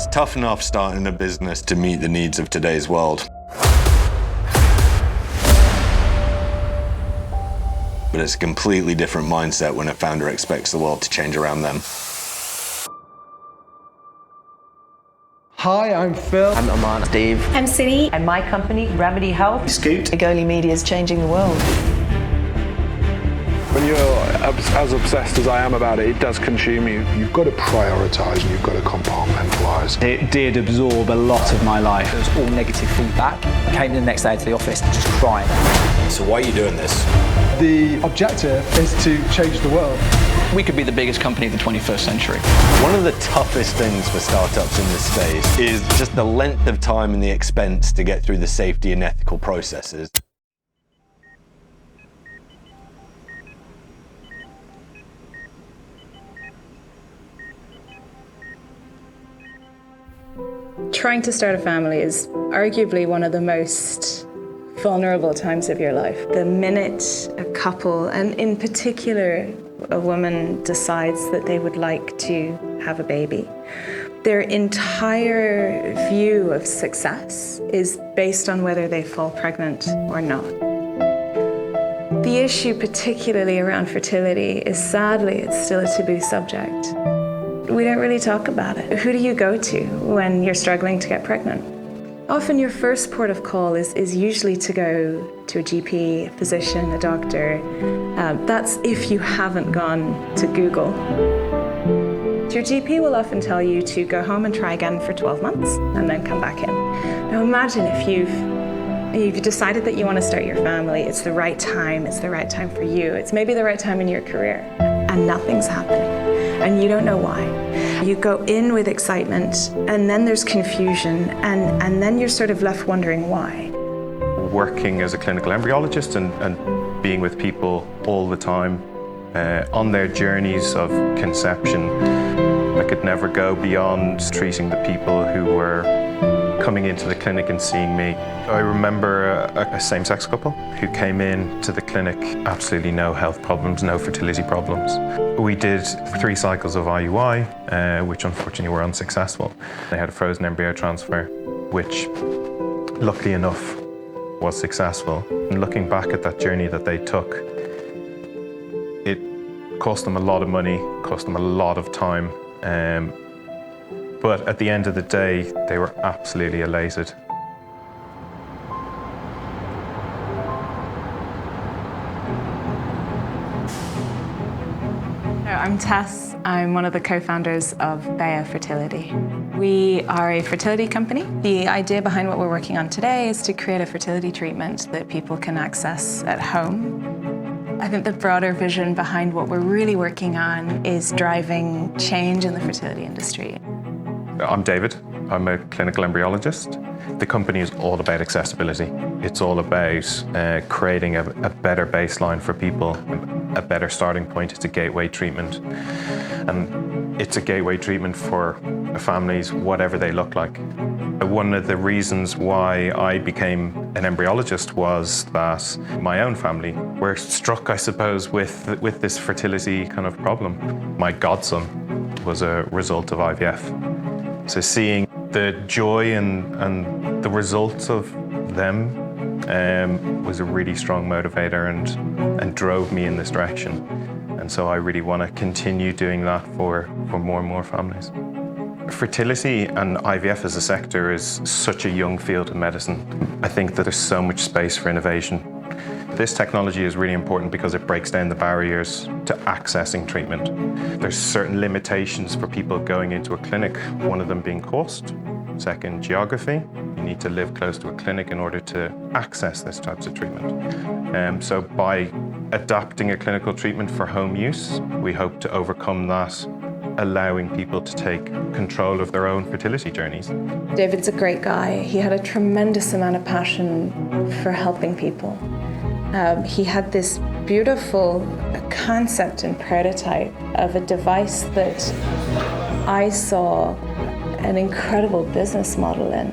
It's tough enough starting a business to meet the needs of today's world. But it's a completely different mindset when a founder expects the world to change around them. Hi, I'm Phil. I'm Oman. Steve. I'm Cindy. And my company, Remedy Health. Scoot. Agoli Media is changing the world. When you're as obsessed as I am about it, it does consume you. You've got to prioritise and you've got to compartmentalise. It did absorb a lot of my life. It was all negative feedback. I came the next day to the office just crying. So why are you doing this? The objective is to change the world. We could be the biggest company of the 21st century. One of the toughest things for startups in this space is just the length of time and the expense to get through the safety and ethical processes. Trying to start a family is arguably one of the most vulnerable times of your life. The minute a couple, and in particular a woman, decides that they would like to have a baby, their entire view of success is based on whether they fall pregnant or not. The issue, particularly around fertility, is sadly it's still a taboo subject. We don't really talk about it. Who do you go to when you're struggling to get pregnant? Often your first port of call is usually to go to a GP, a physician, a doctor. That's if you haven't gone to Google. Your GP will often tell you to go home and try again for 12 months and then come back in. Now imagine if you've decided that you want to start your family, it's the right time for you, it's maybe the right time in your career, and nothing's happening, and you don't know why. You go in with excitement, and then there's confusion, and then you're sort of left wondering why. Working as a clinical embryologist and being with people all the time on their journeys of conception, I could never go beyond treating the people who were coming into the clinic and seeing me. I remember a same-sex couple who came in to the clinic, absolutely no health problems, no fertility problems. We did 3 cycles of IUI, which unfortunately were unsuccessful. They had a frozen embryo transfer, which luckily enough was successful. And looking back at that journey that they took, it cost them a lot of money, cost them a lot of time. But at the end of the day, they were absolutely elated. I'm Tess. I'm one of the co-founders of Bea Fertility. We are a fertility company. The idea behind what we're working on today is to create a fertility treatment that people can access at home. I think the broader vision behind what we're really working on is driving change in the fertility industry. I'm David. I'm a clinical embryologist. The company is all about accessibility. It's all about creating a better baseline for people, a better starting point. It's a gateway treatment. And it's a gateway treatment for families, whatever they look like. One of the reasons why I became an embryologist was that my own family were struck, I suppose, with this fertility kind of problem. My godson was a result of IVF. So seeing the joy and the results of them was a really strong motivator and drove me in this direction. And so I really want to continue doing that for more and more families. Fertility and IVF as a sector is such a young field of medicine. I think that there's so much space for innovation. This technology is really important because it breaks down the barriers to accessing treatment. There's certain limitations for people going into a clinic, one of them being cost, second, geography. You need to live close to a clinic in order to access this types of treatment. So by adapting a clinical treatment for home use, we hope to overcome that, allowing people to take control of their own fertility journeys. David's a great guy. He had a tremendous amount of passion for helping people. He had this beautiful concept and prototype of a device that I saw an incredible business model in.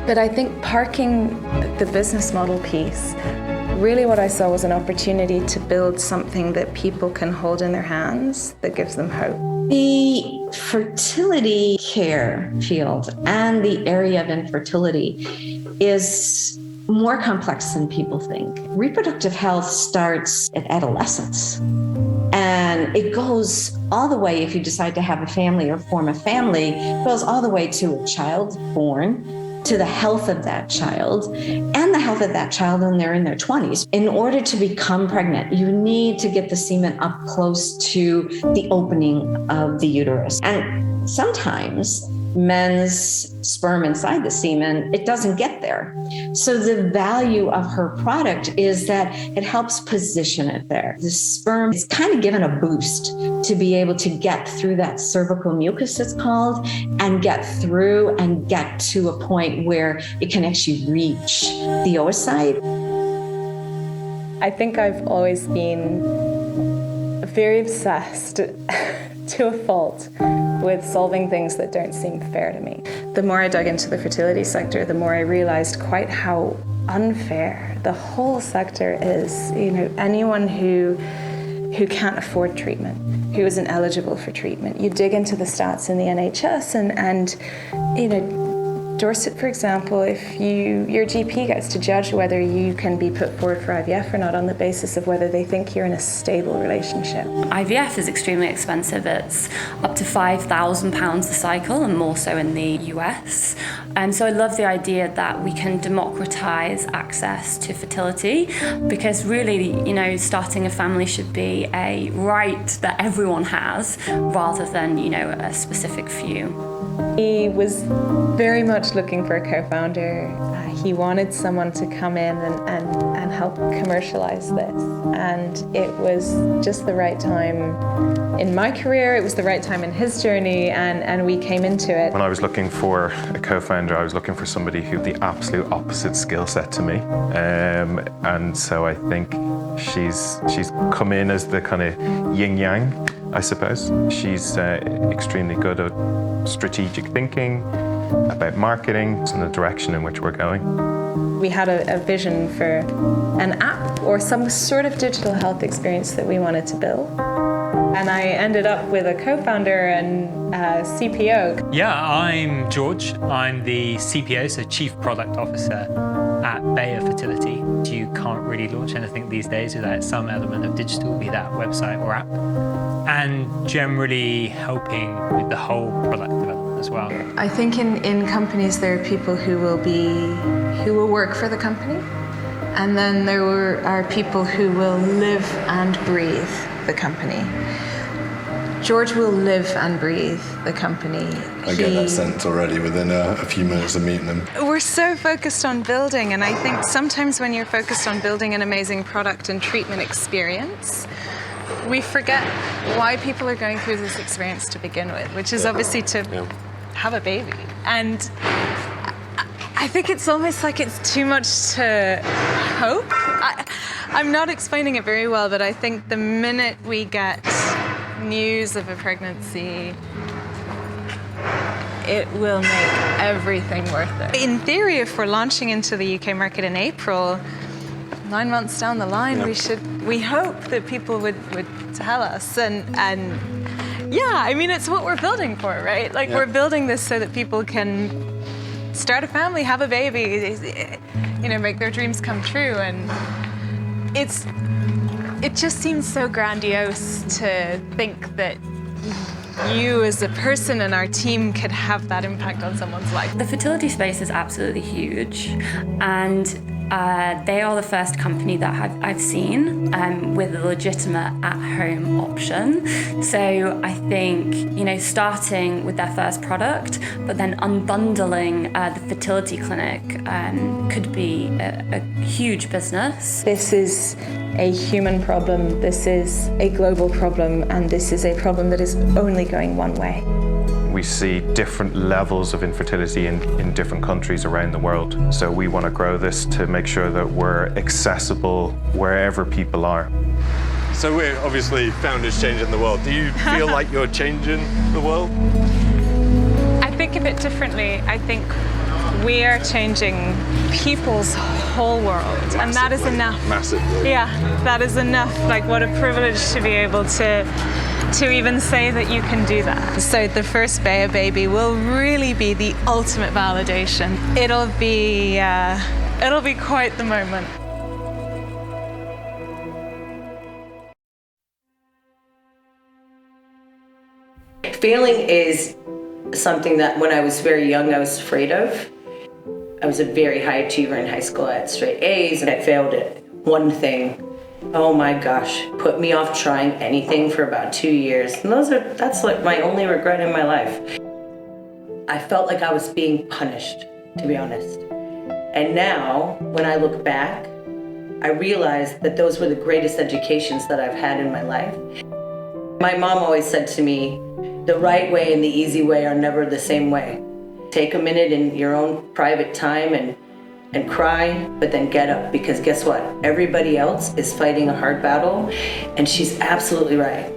But I think parking the business model piece Really what I saw was an opportunity to build something that people can hold in their hands that gives them hope. The fertility care field and the area of infertility is more complex than people think. Reproductive health starts at adolescence, and it goes all the way, if you decide to have a family or form a family, it goes all the way to a child born, to the health of that child, and the health of that child when they're in their 20s. In order to become pregnant, you need to get the semen up close to the opening of the uterus. And sometimes men's sperm inside the semen, it doesn't get there. So the value of her product is that it helps position it there. The sperm is kind of given a boost to be able to get through that cervical mucus, it's called, and get through and get to a point where it can actually reach the oocyte. I think I've always been very obsessed to a fault with solving things that don't seem fair to me. The more I dug into the fertility sector, the more I realized quite how unfair the whole sector is. You know, anyone who can't afford treatment, who isn't eligible for treatment. You dig into the stats in the NHS and you know, Dorset, for example, if your GP gets to judge whether you can be put forward for IVF or not on the basis of whether they think you're in a stable relationship. IVF is extremely expensive. It's up to £5,000 a cycle, and more so in the US. So I love the idea that we can democratize access to fertility, because really, you know, starting a family should be a right that everyone has, rather than, you know, a specific few. He was very much looking for a co-founder. He wanted someone to come in and help commercialize this. And it was just the right time in my career, it was the right time in his journey, and we came into it. When I was looking for a co-founder, I was looking for somebody who had the absolute opposite skill set to me. And so I think she's come in as the kind of yin-yang, I suppose. She's extremely good at strategic thinking, about marketing, and the direction in which we're going. We had a vision for an app or some sort of digital health experience that we wanted to build. And I ended up with a co-founder and CPO. Yeah, I'm George. I'm the CPO, so Chief Product Officer at Bayer Fertility. You can't really launch anything these days without some element of digital, be that website or app. And generally helping with the whole product development as well. I think in companies there are people who will work for the company, and then there are people who will live and breathe the company. George will live and breathe the company. I get that sense already within a few minutes of meeting him. We're so focused on building, and I think sometimes when you're focused on building an amazing product and treatment experience, we forget why people are going through this experience to begin with, which is obviously to have a baby. And I think it's almost like it's too much to hope. I'm not explaining it very well, but I think the minute we get news of a pregnancy, it will make everything worth it. In theory, if we're launching into the UK market in April, 9 months down the line, we hope that people would tell us. And yeah, I mean, it's what we're building for, right? Like, we're building this so that people can start a family, have a baby, you know, make their dreams come true. And it just seems so grandiose to think that you as a person and our team could have that impact on someone's life. The fertility space is absolutely huge, and they are the first company that I've seen with a legitimate at-home option. So I think, you know, starting with their first product, but then unbundling the fertility clinic could be a huge business. This is a human problem, this is a global problem, and this is a problem that is only going one way. We see different levels of infertility in different countries around the world. So we want to grow this to make sure that we're accessible wherever people are. So we're obviously founders changing the world. Do you feel like you're changing the world? I think of it differently. I think we are changing people's whole world, and that is enough. Massively. Yeah, that is enough. Like, what a privilege to be able to even say that you can do that. So the first Bea baby will really be the ultimate validation. It'll be quite the moment. Failing is something that when I was very young, I was afraid of. I was a very high achiever in high school. I had straight A's and I failed at one thing. Oh my gosh, put me off trying anything for about 2 years. And that's like my only regret in my life. I felt like I was being punished, to be honest. And now, when I look back, I realize that those were the greatest educations that I've had in my life. My mom always said to me, the right way and the easy way are never the same way. Take a minute in your own private time and cry, but then get up, because guess what? Everybody else is fighting a hard battle, and she's absolutely right.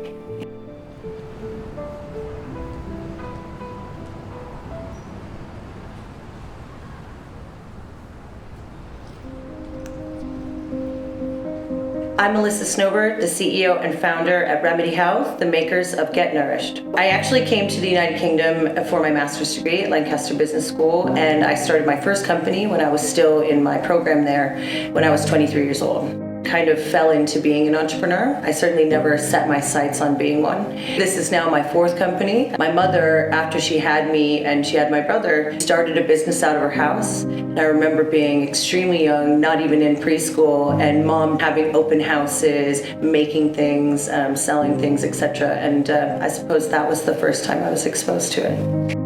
I'm Melissa Snowbird, the CEO and founder at Remedy Health, the makers of Get Nourished. I actually came to the United Kingdom for my master's degree at Lancaster Business School, and I started my first company when I was still in my program there when I was 23 years old. Kind of fell into being an entrepreneur. I certainly never set my sights on being one. This is now my fourth company. My mother, after she had me and she had my brother, started a business out of her house. And I remember being extremely young, not even in preschool, and mom having open houses, making things, selling things, etc. And I suppose that was the first time I was exposed to it.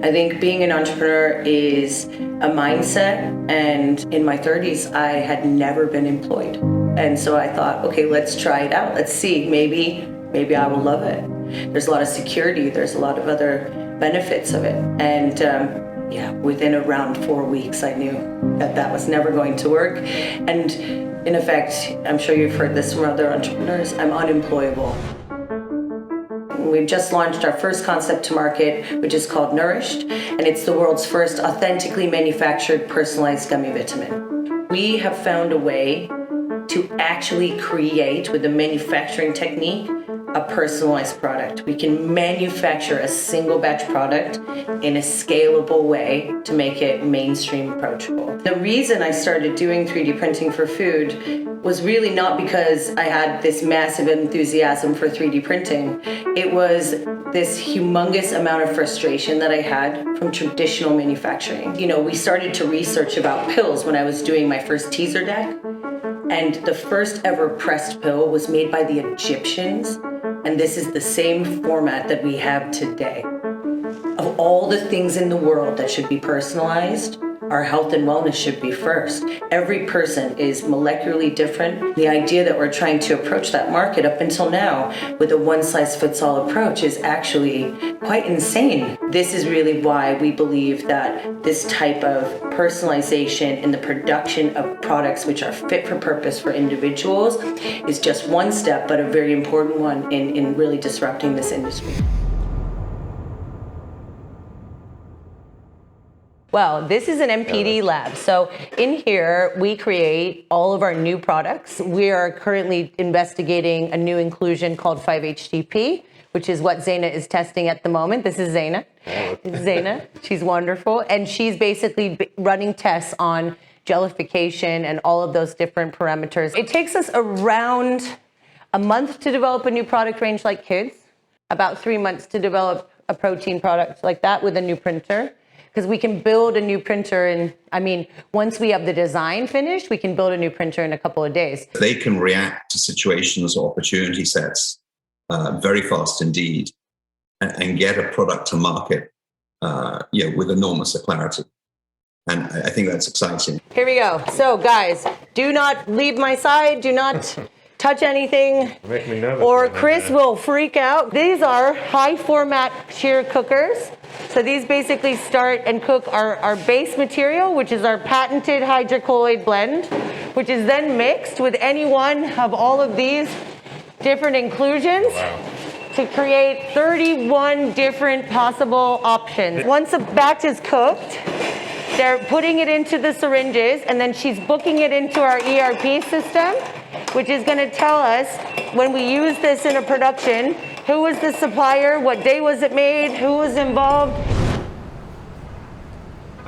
I think being an entrepreneur is a mindset, and in my 30s, I had never been employed. And so I thought, okay, let's try it out. Let's see, maybe I will love it. There's a lot of security, there's a lot of other benefits of it. And within around 4 weeks, I knew that was never going to work. And in effect, I'm sure you've heard this from other entrepreneurs, I'm unemployable. We've just launched our first concept to market, which is called Nourished, and it's the world's first authentically manufactured personalized gummy vitamin. We have found a way to actually create, with a manufacturing technique, a personalized product. We can manufacture a single batch product in a scalable way to make it mainstream approachable. The reason I started doing 3D printing for food was really not because I had this massive enthusiasm for 3D printing. It was this humongous amount of frustration that I had from traditional manufacturing. You know, we started to research about pills when I was doing my first teaser deck, and the first ever pressed pill was made by the Egyptians, and this is the same format that we have today. Of all the things in the world that should be personalized, our health and wellness should be first. Every person is molecularly different. The idea that we're trying to approach that market up until now with a one-size-fits-all approach is actually quite insane. This is really why we believe that this type of personalization in the production of products which are fit for purpose for individuals is just one step, but a very important one in really disrupting this industry. Well, this is an MPD lab. So in here, we create all of our new products. We are currently investigating a new inclusion called 5-HTP, which is what Zaina is testing at the moment. This is Zaina. Zaina, she's wonderful. And she's basically running tests on jellification and all of those different parameters. It takes us around a month to develop a new product range like kids, about 3 months to develop a protein product like that with a new printer. Because we can build a new printer once we have the design finished, we can build a new printer in a couple of days. They can react to situations or opportunity sets very fast indeed and get a product to market with enormous clarity. And I think that's exciting. Here we go. So guys, do not leave my side. Do not touch anything Make me nervous, or Chris will freak out. These are high format shear cookers. So these basically start and cook our base material, which is our patented hydrocolloid blend, which is then mixed with any one of all of these different inclusions to create 31 different possible options. Once the batch is cooked, They're putting it into the syringes, and then she's booking it into our ERP system, which is going to tell us when we use this in a production, who was the supplier, what day was it made, who was involved.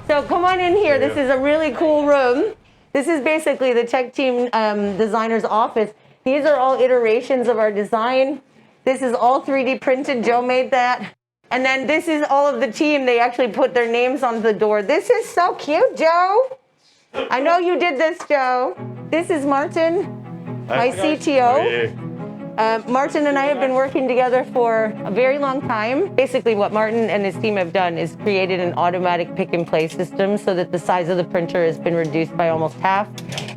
So come on in here. This is a really cool room. This is basically the tech team designer's office. These are all iterations of our design. This is all 3D printed. Joe made that. And then this is all of the team. They actually put their names on the door. This is so cute, Joe. I know you did this, Joe. This is Martin, my CTO. Martin and I have been working together for a very long time. Basically, what Martin and his team have done is created an automatic pick and place system so that the size of the printer has been reduced by almost half,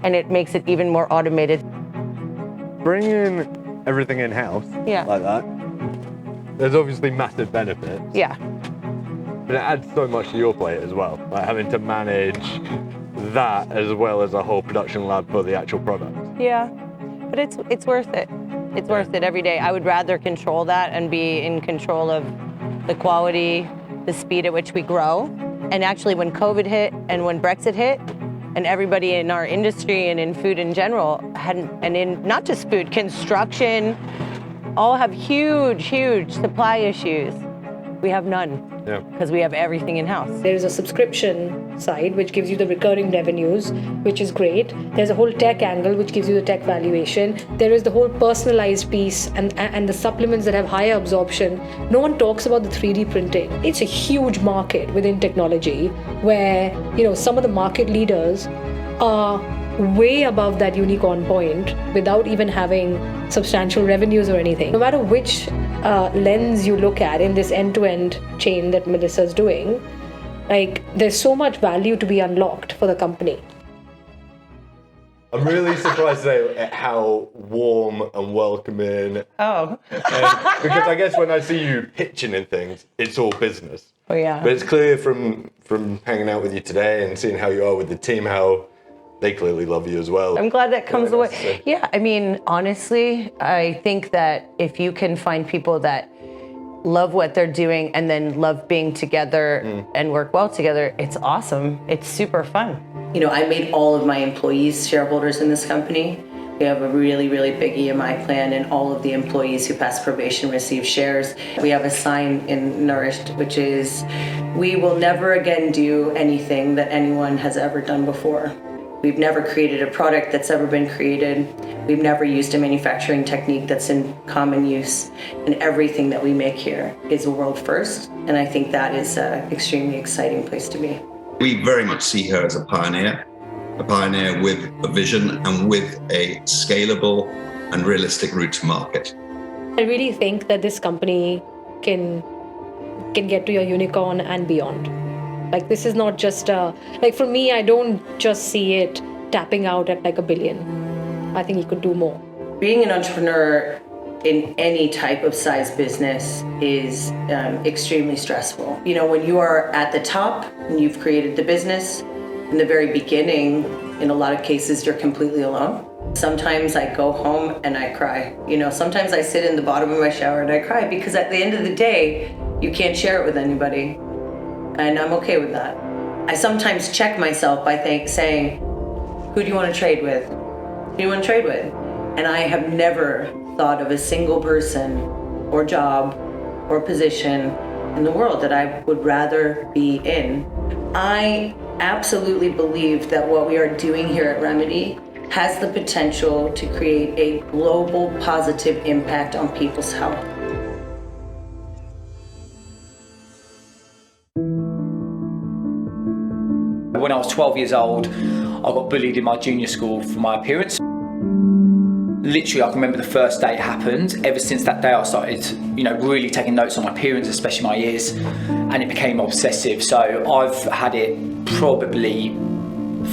and it makes it even more automated. Bringing everything in-house like that, there's obviously massive benefits. Yeah. But it adds so much to your plate as well, like having to manage that as well as a whole production lab for the actual product. Yeah, but it's worth it. It's worth it every day. I would rather control that and be in control of the quality, the speed at which we grow. And actually when COVID hit and when Brexit hit, and everybody in our industry and in food in general, and in not just food, construction, all have huge, huge supply issues. We have none. Because we have everything in-house. There is a subscription side which gives you the recurring revenues, which is great. There's a whole tech angle which gives you the tech valuation. There is the whole personalized piece and the supplements that have higher absorption. No one talks about the 3D printing. It's a huge market within technology where, some of the market leaders are way above that unicorn point without even having substantial revenues or anything. No matter which lens you look at in this end-to-end chain that Melissa's doing, there's so much value to be unlocked for the company. I'm really surprised today at how warm and welcoming. Oh. Because I guess when I see you pitching in things, it's all business. Oh yeah. But it's clear from hanging out with you today and seeing how you are with the team, how they clearly love you as well. I'm glad that comes away. Yeah, I mean, honestly, I think that if you can find people that love what they're doing and then love being together and work well together, it's awesome. It's super fun. I made all of my employees shareholders in this company. We have a really, really big EMI plan, and all of the employees who pass probation receive shares. We have a sign in Nourished, which is, we will never again do anything that anyone has ever done before. We've never created a product that's ever been created. We've never used a manufacturing technique that's in common use. And everything that we make here is a world first. And I think that is an extremely exciting place to be. We very much see her as a pioneer with a vision and with a scalable and realistic route to market. I really think that this company can get to a unicorn and beyond. This is not just for me, I don't just see it tapping out at $1 billion. I think you could do more. Being an entrepreneur in any type of size business is extremely stressful. When you are at the top and you've created the business, in the very beginning, in a lot of cases, you're completely alone. Sometimes I go home and I cry. Sometimes I sit in the bottom of my shower and I cry because at the end of the day, you can't share it with anybody. And I'm okay with that. I sometimes check myself by saying, who do you want to trade with? Who do you want to trade with? And I have never thought of a single person or job or position in the world that I would rather be in. I absolutely believe that what we are doing here at Remedy has the potential to create a global positive impact on people's health. When I was 12 years old, I got bullied in my junior school for my appearance. Literally, I can remember the first day it happened. Ever since that day, I started, really taking notes on my appearance, especially my ears, and it became obsessive. So I've had it probably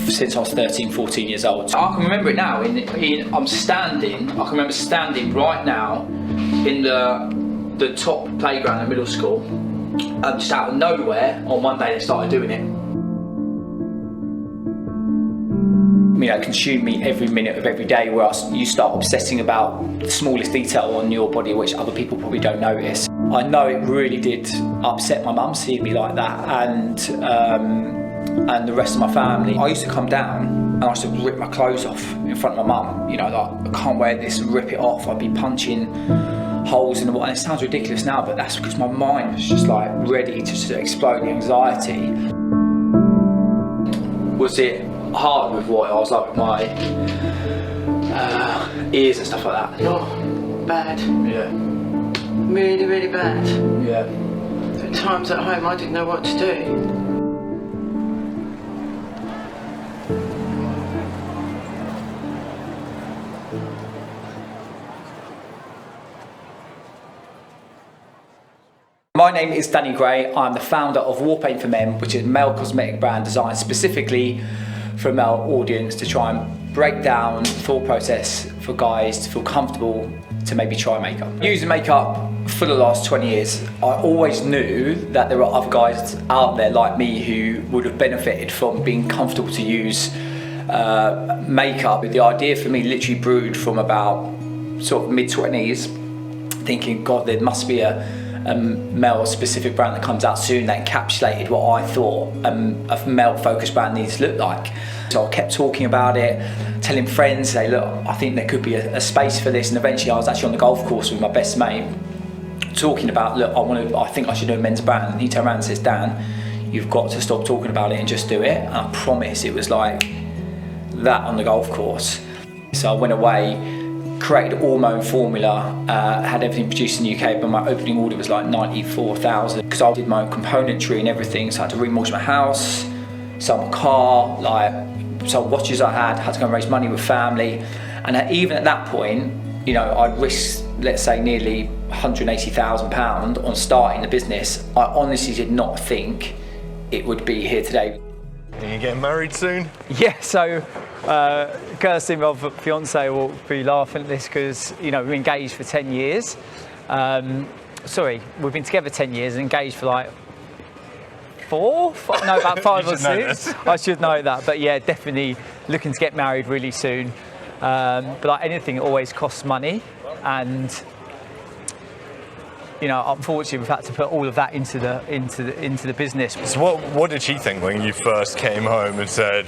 since I was 13, 14 years old. So I can remember it now. I can remember standing right now in the top playground at middle school, just out of nowhere. On one day, they started doing it. It consumed me every minute of every day, where you start obsessing about the smallest detail on your body, which other people probably don't notice. I know it really did upset my mum seeing me like that, and and the rest of my family, I used to come down and I used to rip my clothes off in front of my mum. You know, like, I can't wear this, and rip it off. I'd be punching holes in the wall. And it sounds ridiculous now, but that's because my mind was just like ready to explode. The anxiety. Was it hard with what I was like with my ears and stuff like that? Oh, bad. Yeah. Really, really bad. Yeah. At times at home I didn't know what to do. My name is Danny Gray. I'm the founder of Warpaint for Men, which is a male cosmetic brand designed specifically for a male audience to try and break down the thought process for guys to feel comfortable to maybe try makeup. Using makeup for the last 20 years, I always knew that there are other guys out there like me who would have benefited from being comfortable to use makeup. The idea for me literally brewed from about sort of mid-20s, thinking, God, there must be a male specific brand that comes out soon that encapsulated what I thought a male focused brand needs to look like. So I kept talking about it, telling friends, say, look, I think there could be a space for this. And eventually I was actually on the golf course with my best mate talking about, look, I think I should do a men's brand. And he turned around and says, Dan, you've got to stop talking about it and just do it. And I promise it was like that on the golf course. So I went away, created all my own formula, had everything produced in the UK, but my opening order was like 94,000 because I did my own componentry and everything. So I had to remortgage my house, sell my car, sold watches I had to go and raise money with family. And even at that point, you know, I risked, let's say, nearly £180,000 on starting the business. I honestly did not think it would be here today. Are you getting married soon? Yeah, so Kirsty, my fiance, will be laughing at this because, you know, we're engaged for 10 years. Sorry, we've been together 10 years and engaged for like about 5 or 6. I should know that, but yeah, definitely looking to get married really soon. But like anything, it always costs money, and you know, unfortunately, we've had to put all of that into the business. So what did she think when you first came home and said,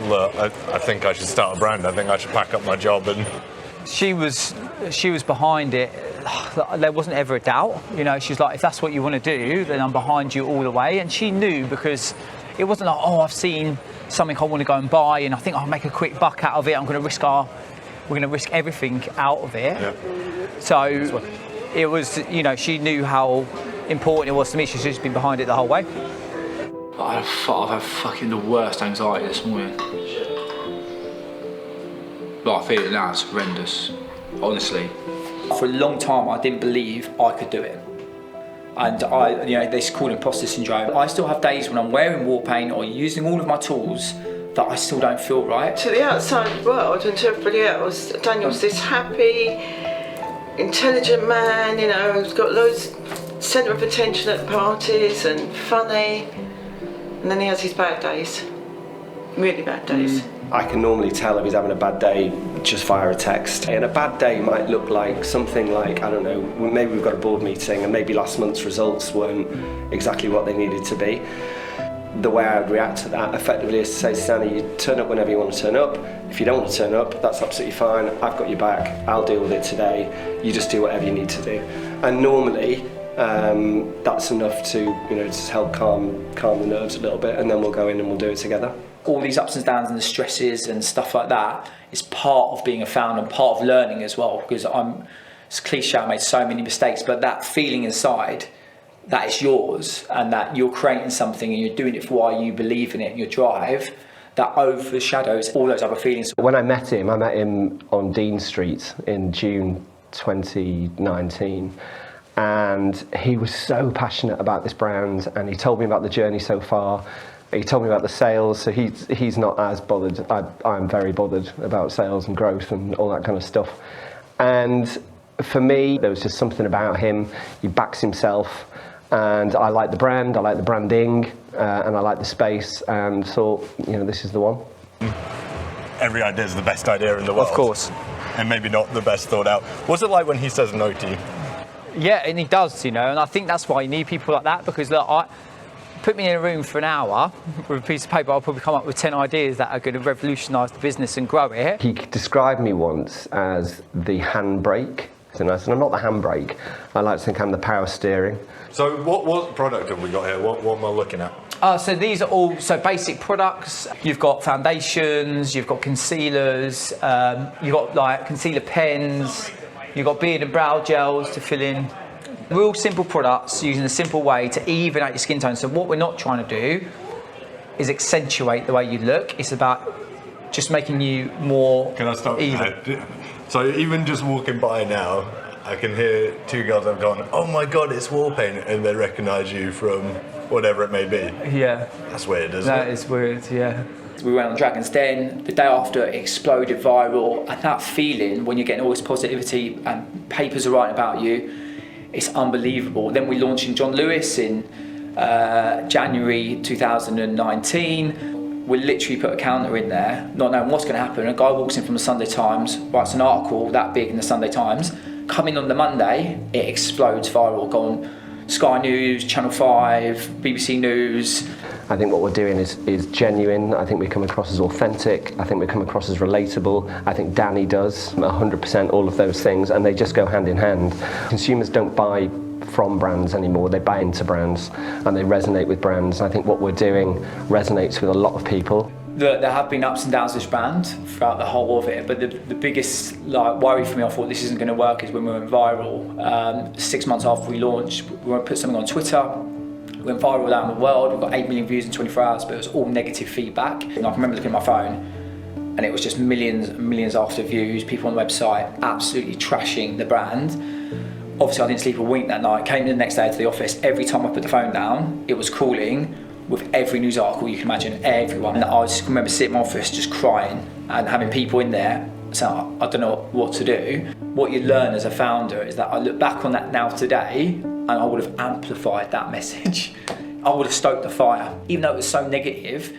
look, I think I should start a brand, I think I should pack up my job? And she was behind it. There wasn't ever a doubt. You know, she's like, if that's what you want to do, then I'm behind you all the way. And she knew, because it wasn't like, oh, I've seen something I want to go and buy and I think I'll make a quick buck out of it. We're going to risk everything out of it. Yeah. So it was, you know, she knew how important it was to me. She's just been behind it the whole way. I've had fucking the worst anxiety this morning. Like, I feel it now, it's horrendous, honestly. For a long time, I didn't believe I could do it. And this is called imposter syndrome. I still have days when I'm wearing war paint or using all of my tools that I still don't feel right. To the outside world and to everybody else, Daniel's this happy, intelligent man, you know, who's got loads centre of attention at parties and funny. And then he has his bad days, really bad days. I can normally tell if he's having a bad day just via a text. And a bad day might look like something like, I don't know, maybe we've got a board meeting and maybe last month's results weren't exactly what they needed to be. The way I would react to that effectively is to say to Stanley, you turn up whenever you want to turn up. If you don't want to turn up, that's absolutely fine. I've got your back. I'll deal with it today. You just do whatever you need to do. And normally, that's enough to, you know, just help calm the nerves a little bit, and then we'll go in and we'll do it together. All these ups and downs and the stresses and stuff like that is part of being a founder and part of learning as well, because it's cliche, I made so many mistakes, but that feeling inside that it's yours and that you're creating something and you're doing it for why you believe in it and your drive, that overshadows all those other feelings. When I met him on Dean Street in June 2019. And he was so passionate about this brand, and he told me about the journey so far. He told me about the sales, so he's not as bothered. I'm very bothered about sales and growth and all that kind of stuff. And for me, there was just something about him. He backs himself, and I like the brand, I like the branding, and I like the space, and thought, you know, this is the one. Every idea is the best idea in the world. Of course. And maybe not the best thought out. What's it like when he says no to you? Yeah, and he does, you know, and I think that's why you need people like that, because look, put me in a room for an hour with a piece of paper, I'll probably come up with 10 ideas that are going to revolutionise the business and grow it. He described me once as the handbrake. And I said, I'm not the handbrake. I like to think I'm the power steering. So what product have we got here? What am I looking at? So these are all basic products. You've got foundations, you've got concealers, you've got like concealer pens, you've got beard and brow gels to fill in. Real simple products using a simple way to even out your skin tone. So what we're not trying to do is accentuate the way you look. It's about just making you more Can I stop even. So even just walking by now, I can hear two girls have gone, oh my God, it's war paint, and they recognise you from whatever it may be. Yeah. That's weird, isn't it? That is weird, yeah. We went on Dragon's Den, the day after it exploded viral, and that feeling when you're getting all this positivity and papers are writing about you, it's unbelievable. Then we launched in John Lewis in January 2019. We literally put a counter in there, not knowing what's going to happen. A guy walks in from the Sunday Times, writes an article that big in the Sunday Times. Coming on the Monday, it explodes viral, gone Sky News, Channel 5, BBC News. I think what we're doing is genuine. I think we come across as authentic. I think we come across as relatable. I think Danny does 100% all of those things, and they just go hand in hand. Consumers don't buy from brands anymore, they buy into brands and they resonate with brands. I think what we're doing resonates with a lot of people. There have been ups and downs with this brand throughout the whole of it, but the biggest worry for me, I thought this isn't going to work, is when we went viral. 6 months after we launched, we went to put something on Twitter. We went viral around the world. We got 8 million views in 24 hours, but it was all negative feedback. And I can remember looking at my phone and it was just millions and millions after views, people on the website absolutely trashing the brand. Obviously I didn't sleep a wink that night, came in the next day to the office, every time I put the phone down, it was calling with every news article you can imagine, everyone. And I just remember sitting in my office just crying and having people in there saying, I don't know what to do. What you learn as a founder is that I look back on that now today and I would have amplified that message. I would have stoked the fire. Even though it was so negative,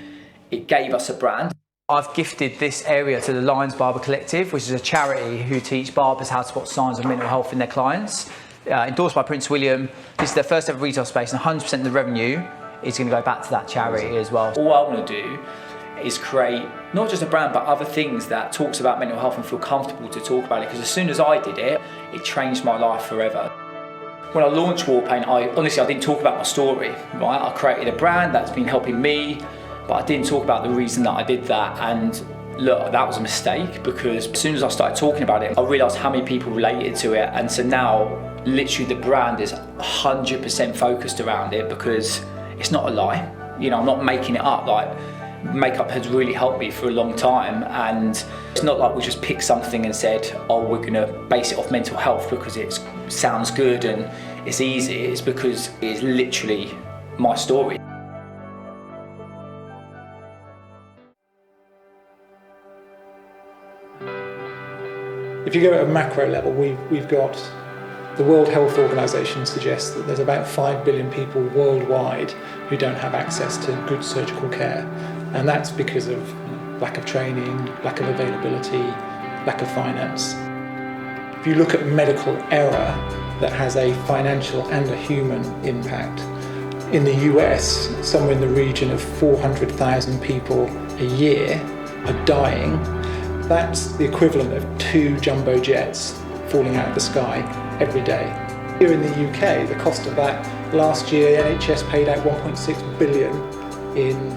it gave us a brand. I've gifted this area to the Lions Barber Collective, which is a charity who teach barbers how to spot signs of mental health in their clients. Endorsed by Prince William. This is their first ever retail space, and 100% of the revenue is going to go back to that charity as well. All I want to do is create not just a brand, but other things that talks about mental health and feel comfortable to talk about it. Because as soon as I did it, it changed my life forever. When I launched Warpaint, I didn't talk about my story, right? I created a brand that's been helping me, but I didn't talk about the reason that I did that. And look, that was a mistake, because as soon as I started talking about it, I realised how many people related to it. And so now, literally the brand is 100% focused around it, because it's not a lie. You know, I'm not making it up. Like, makeup has really helped me for a long time, and it's not like we just picked something and said, oh, we're gonna base it off mental health because it sounds good and it's easy. It's because it's literally my story. If you go at a macro level, we've got the World Health Organization suggests that there's about 5 billion people worldwide who don't have access to good surgical care. And that's because of lack of training, lack of availability, lack of finance. If you look at medical error that has a financial and a human impact, in the US, somewhere in the region of 400,000 people a year are dying. That's the equivalent of 2 jumbo jets falling out of the sky every day. Here in the UK, the cost of that, last year NHS paid out 1.6 billion in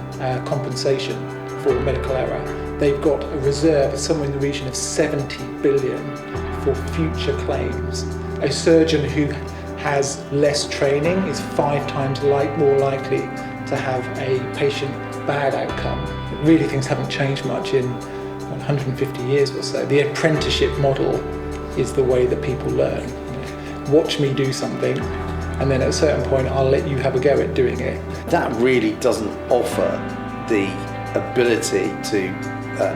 compensation for medical error. They've got a reserve somewhere in the region of 70 billion for future claims. A surgeon who has less training is 5 times more likely to have a patient bad outcome. Really, things haven't changed much in 150 years or so. The apprenticeship model is the way that people learn. Watch me do something, and then at a certain point I'll let you have a go at doing it. That really doesn't offer the ability to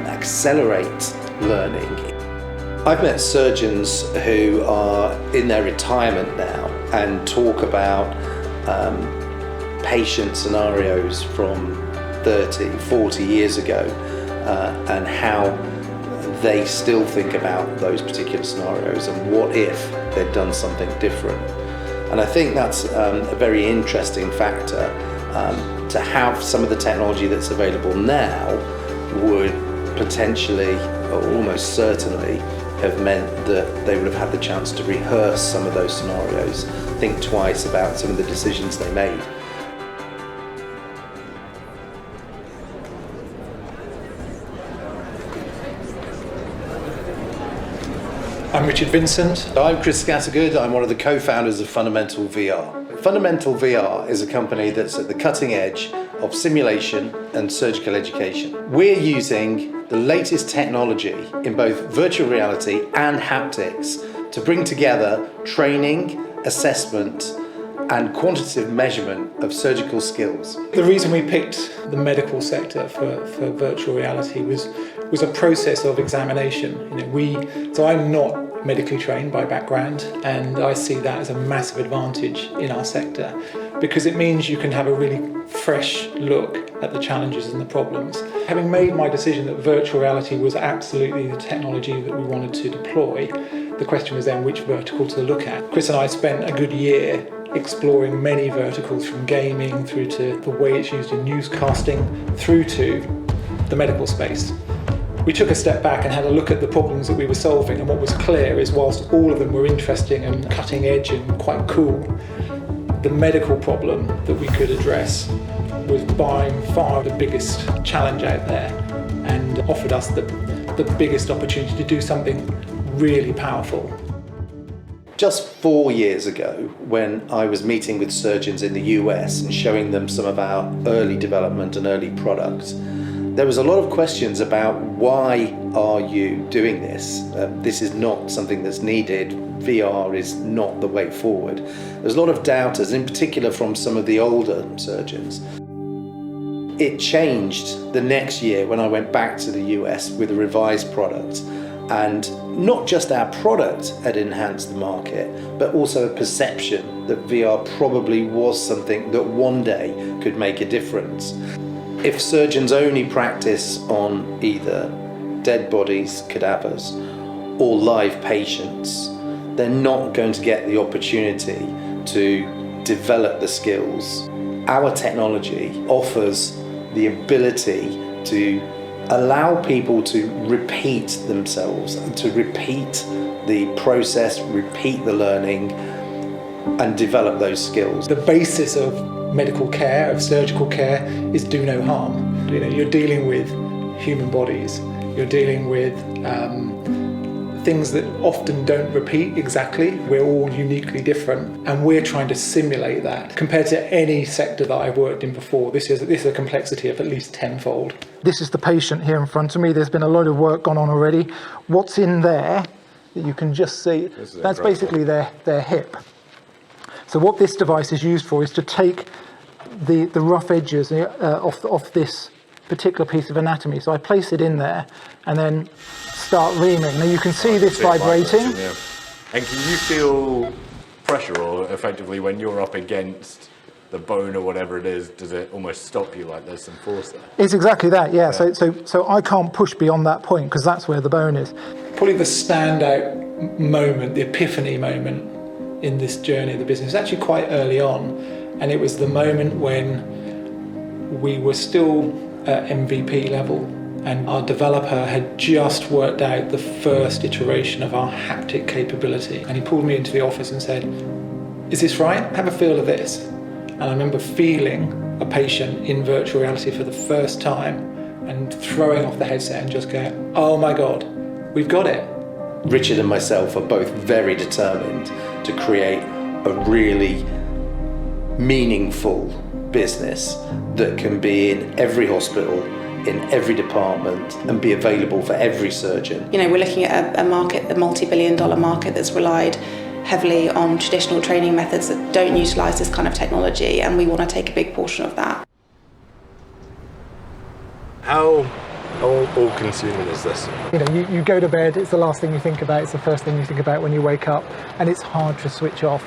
accelerate learning. I've met surgeons who are in their retirement now and talk about patient scenarios from 30, 40 years ago and how they still think about those particular scenarios and what if they'd done something different. And I think that's a very interesting factor, To have some of the technology that's available now would potentially, or almost certainly, have meant that they would have had the chance to rehearse some of those scenarios, think twice about some of the decisions they made. I'm Richard Vincent. I'm Chris Scattergood. I'm one of the co-founders of Fundamental VR. Fundamental VR is a company that's at the cutting edge of simulation and surgical education. We're using the latest technology in both virtual reality and haptics to bring together training, assessment, and quantitative measurement of surgical skills. The reason we picked the medical sector for virtual reality was a process of examination. So I'm not medically trained by background, and I see that as a massive advantage in our sector because it means you can have a really fresh look at the challenges and the problems. Having made my decision that virtual reality was absolutely the technology that we wanted to deploy, the question was then which vertical to look at. Chris and I spent a good year exploring many verticals, from gaming through to the way it's used in newscasting through to the medical space. We took a step back and had a look at the problems that we were solving, and what was clear is whilst all of them were interesting and cutting edge and quite cool, the medical problem that we could address was by far the biggest challenge out there and offered us the biggest opportunity to do something really powerful. Just 4 years ago, when I was meeting with surgeons in the US and showing them some of our early development and early products, there was a lot of questions about why are you doing this? This is not something that's needed. VR is not the way forward. There's a lot of doubters, in particular from some of the older surgeons. It changed the next year when I went back to the US with a revised product. And not just our product had enhanced the market, but also a perception that VR probably was something that one day could make a difference. If surgeons only practice on either dead bodies, cadavers, or live patients, they're not going to get the opportunity to develop the skills. Our technology offers the ability to allow people to repeat themselves, to repeat the process, repeat the learning, and develop those skills. The basis of medical care, of surgical care, is do no harm. You're dealing with human bodies. You're dealing with things that often don't repeat exactly. We're all uniquely different, and we're trying to simulate that. Compared to any sector that I've worked in before, this is a complexity of at least tenfold. This is the patient here in front of me. There's been a lot of work gone on already. What's in there that you can just see, that's basically their hip. So what this device is used for is to take the rough edges off this particular piece of anatomy. So I place it in there and then start reaming. Now you can see this vibrating. Yeah. And can you feel pressure, or effectively when you're up against the bone or whatever it is, does it almost stop you, like there's some force there? It's exactly that, yeah. So I can't push beyond that point because that's where the bone is. Probably the standout moment, the epiphany moment in this journey of the business is actually quite early on, and it was the moment when we were still at MVP level and our developer had just worked out the first iteration of our haptic capability, and he pulled me into the office and said, "Is this right? Have a feel of this." And I remember feeling a patient in virtual reality for the first time and throwing off the headset and just going, "Oh my God, we've got it." Richard and myself are both very determined to create a really meaningful business that can be in every hospital, in every department, and be available for every surgeon. We're looking at a market, a multi-billion-dollar market that's relied heavily on traditional training methods that don't utilise this kind of technology, and we want to take a big portion of that. How all-consuming is this? You go to bed, it's the last thing you think about, it's the first thing you think about when you wake up, and it's hard to switch off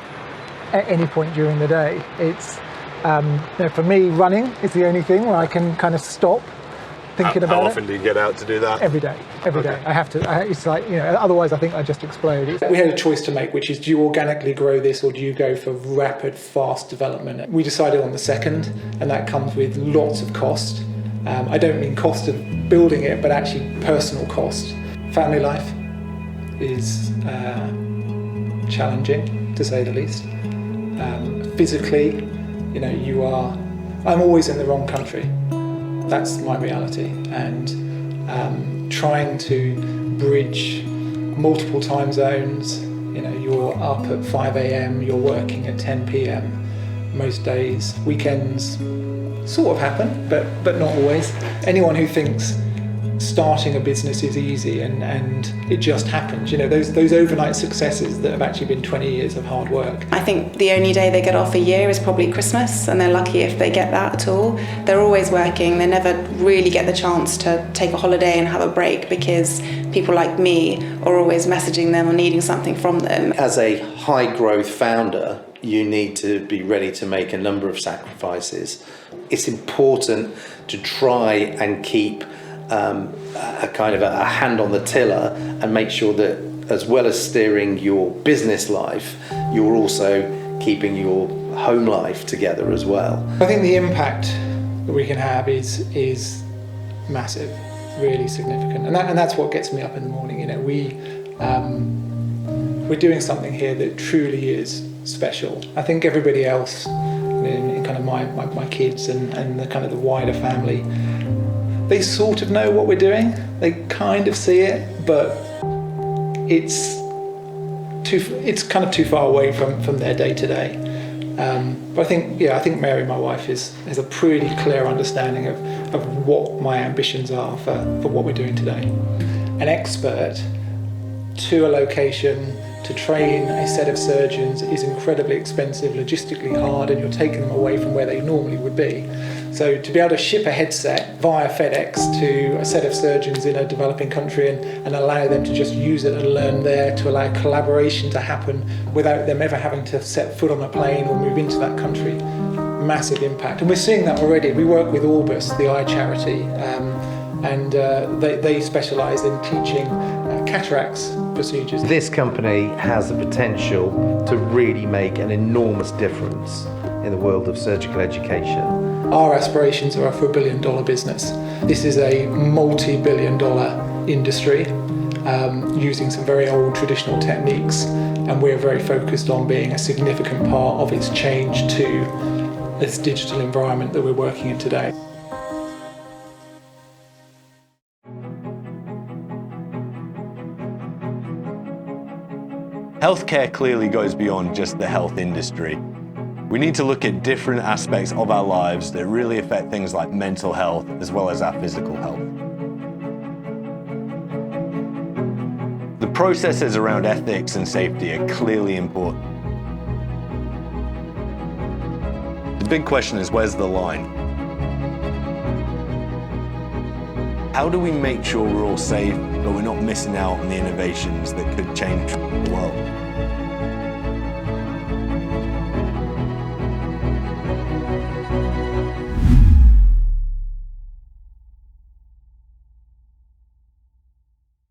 at any point during the day. It's for me, running is the only thing where I can kind of stop thinking about it. How often do you get out to do that? Every day. I have to. It's like, otherwise I think I just explode. We had a choice to make, which is, do you organically grow this or do you go for rapid, fast development? We decided on the second, and that comes with lots of cost. I don't mean cost of building it, but actually personal cost. Family life is challenging, to say the least. Physically, I'm always in the wrong country. That's my reality. And trying to bridge multiple time zones, you're up at 5 a.m, you're working at 10 p.m. most days. Weekends sort of happen, but not always. Anyone who thinks starting a business is easy and it just happens, those overnight successes that have actually been 20 years of hard work. I think the only day they get off a year is probably Christmas, and they're lucky if they get that at all. They're always working. They never really get the chance to take a holiday and have a break because people like me are always messaging them or needing something from them. As a high growth founder, you need to be ready to make a number of sacrifices. It's important to try and keep a kind of a hand on the tiller and make sure that, as well as steering your business life, you're also keeping your home life together as well. I think the impact that we can have is massive, really significant, and that's what gets me up in the morning. We're doing something here that truly is special. I think everybody else, in kind of my kids and the kind of the wider family, they sort of know what we're doing. They kind of see it, but it's kind of too far away from their day to day. But I think Mary, my wife, has a pretty clear understanding of what my ambitions are for what we're doing today. An expert to a location to train a set of surgeons is incredibly expensive, logistically hard, and you're taking them away from where they normally would be. So to be able to ship a headset via FedEx to a set of surgeons in a developing country and allow them to just use it and learn there, to allow collaboration to happen without them ever having to set foot on a plane or move into that country, massive impact. And we're seeing that already. We work with Orbis, the eye charity, and they specialise in teaching cataracts procedures. This company has the potential to really make an enormous difference in the world of surgical education. Our aspirations are for $1 billion business. This is a multi-billion-dollar industry using some very old traditional techniques, and we're very focused on being a significant part of its change to this digital environment that we're working in today. Healthcare clearly goes beyond just the health industry. We need to look at different aspects of our lives that really affect things like mental health as well as our physical health. The processes around ethics and safety are clearly important. The big question is, where's the line? How do we make sure we're all safe, but we're not missing out on the innovations that could change